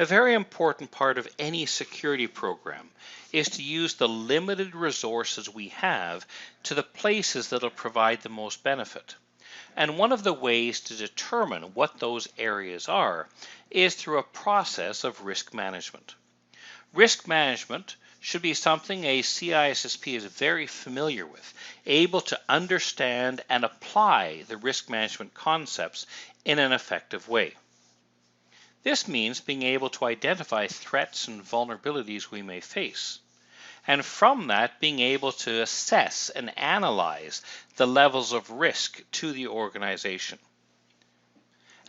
A very important part of any security program is to use the limited resources we have to the places that will provide the most benefit. And one of the ways to determine what those areas are is through a process of risk management. Risk management should be something a CISSP is very familiar with, able to understand and apply the risk management concepts in an effective way. This means being able to identify threats and vulnerabilities we may face, and from that being able to assess and analyze the levels of risk to the organization.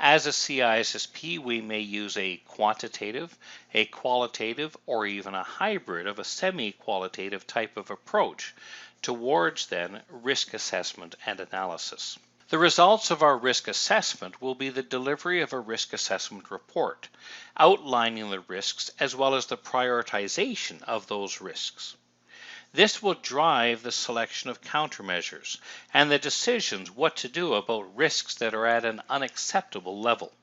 As a CISSP, we may use a quantitative, a qualitative, or even a hybrid of a semi-qualitative type of approach towards then risk assessment and analysis. The results of our risk assessment will be the delivery of a risk assessment report, outlining the risks as well as the prioritization of those risks. This will drive the selection of countermeasures and the decisions what to do about risks that are at an unacceptable level.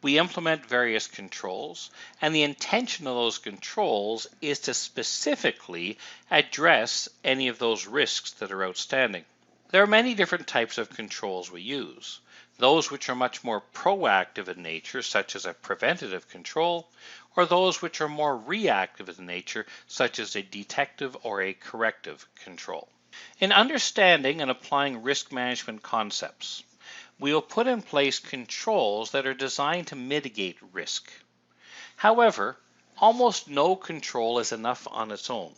We implement various controls, and the intention of those controls is to specifically address any of those risks that are outstanding. There are many different types of controls we use. Those which are much more proactive in nature, such as a preventative control, or those which are more reactive in nature, such as a detective or a corrective control. In understanding and applying risk management concepts, we will put in place controls that are designed to mitigate risk. However, almost no control is enough on its own.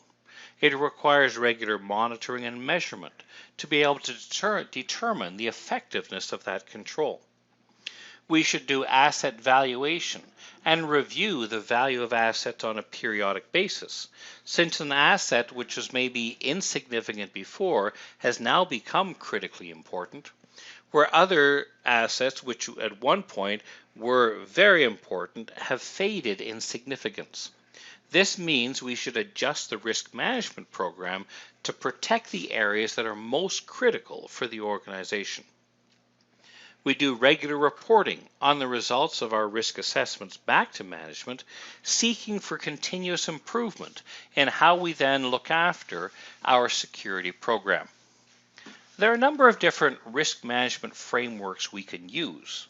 It requires regular monitoring and measurement to be able to determine the effectiveness of that control. We should do asset valuation and review the value of assets on a periodic basis, since an asset which was maybe insignificant before has now become critically important, where other assets which at one point were very important have faded in significance. This means we should adjust the risk management program to protect the areas that are most critical for the organization. We do regular reporting on the results of our risk assessments back to management, seeking for continuous improvement in how we then look after our security program. There are a number of different risk management frameworks we can use.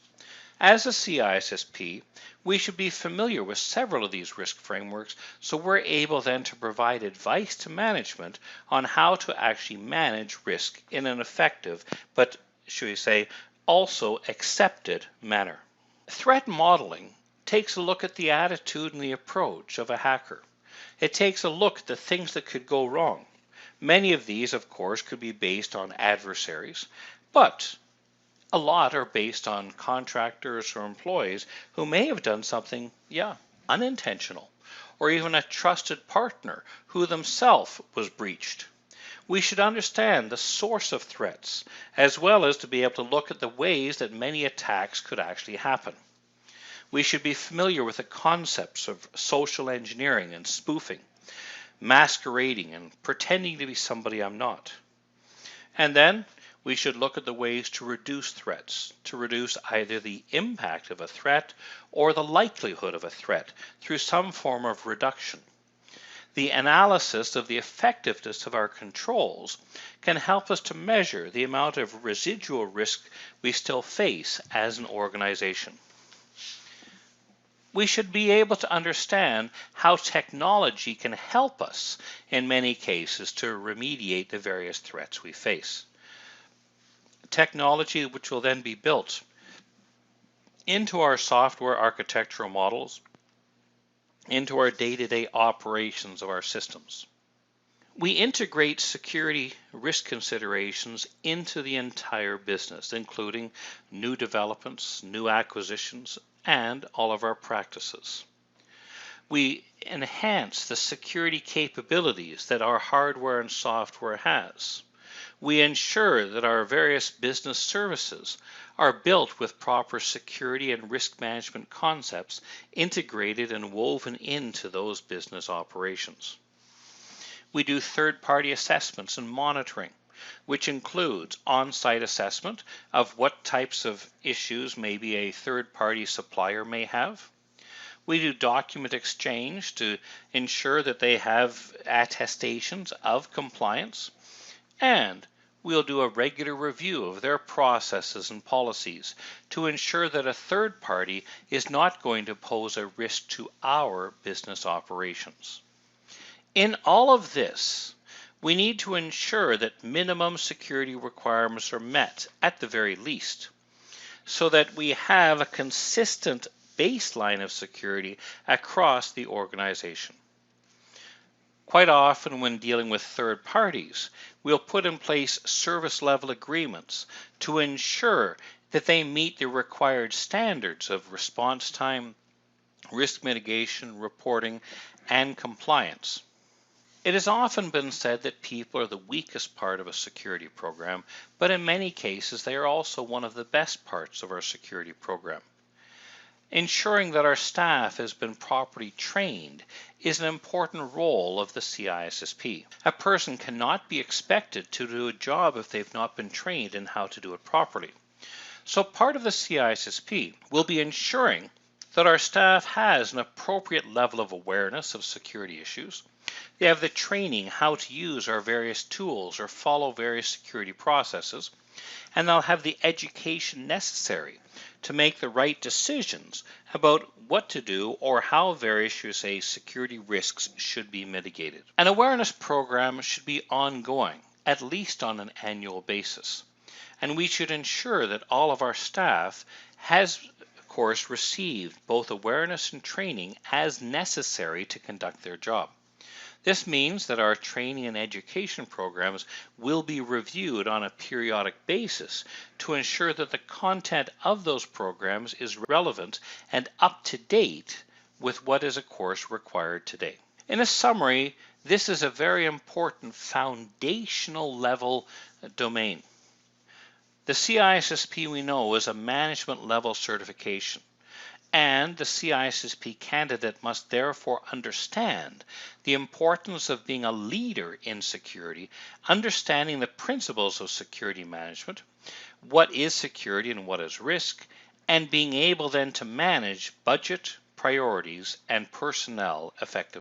As a CISSP, we should be familiar with several of these risk frameworks, so we're able then to provide advice to management on how to actually manage risk in an effective, but should we say, also accepted manner. Threat modeling takes a look at the attitude and the approach of a hacker. It takes a look at the things that could go wrong. Many of these, of course, could be based on adversaries, but a lot are based on contractors or employees who may have done something, unintentional, or even a trusted partner who themselves was breached. We should understand the source of threats, as well as to be able to look at the ways that many attacks could actually happen. We should be familiar with the concepts of social engineering and spoofing, masquerading and pretending to be somebody I'm not. And then we should look at the ways to reduce threats, to reduce either the impact of a threat or the likelihood of a threat through some form of reduction. The analysis of the effectiveness of our controls can help us to measure the amount of residual risk we still face as an organization. We should be able to understand how technology can help us in many cases to remediate the various threats we face. Technology which will then be built into our software architectural models, into our day-to-day operations of our systems. We integrate security risk considerations into the entire business, including new developments, new acquisitions, and all of our practices. We enhance the security capabilities that our hardware and software has. We ensure that our various business services are built with proper security and risk management concepts integrated and woven into those business operations. We do third-party assessments and monitoring, which includes on-site assessment of what types of issues maybe a third-party supplier may have. We do document exchange to ensure that they have attestations of compliance, and we'll do a regular review of their processes and policies to ensure that a third party is not going to pose a risk to our business operations. In all of this, we need to ensure that minimum security requirements are met at the very least, so that we have a consistent baseline of security across the organization. Quite often when dealing with third parties, we'll put in place service level agreements to ensure that they meet the required standards of response time, risk mitigation, reporting, and compliance. It has often been said that people are the weakest part of a security program, but in many cases they are also one of the best parts of our security program. Ensuring that our staff has been properly trained is an important role of the CISSP. A person cannot be expected to do a job if they've not been trained in how to do it properly. So part of the CISSP will be ensuring that our staff has an appropriate level of awareness of security issues. They have the training how to use our various tools or follow various security processes, and they'll have the education necessary to make the right decisions about what to do or how various, security risks should be mitigated. An awareness program should be ongoing, at least on an annual basis, and we should ensure that all of our staff has, of course, received both awareness and training as necessary to conduct their job. This means that our training and education programs will be reviewed on a periodic basis to ensure that the content of those programs is relevant and up to date with what is, of course, required today. In a summary, this is a very important foundational level domain. The CISSP, we know, is a management level certification, and the CISSP candidate must therefore understand the importance of being a leader in security, understanding the principles of security management, what is security and what is risk, and being able then to manage budget, priorities, and personnel effectively.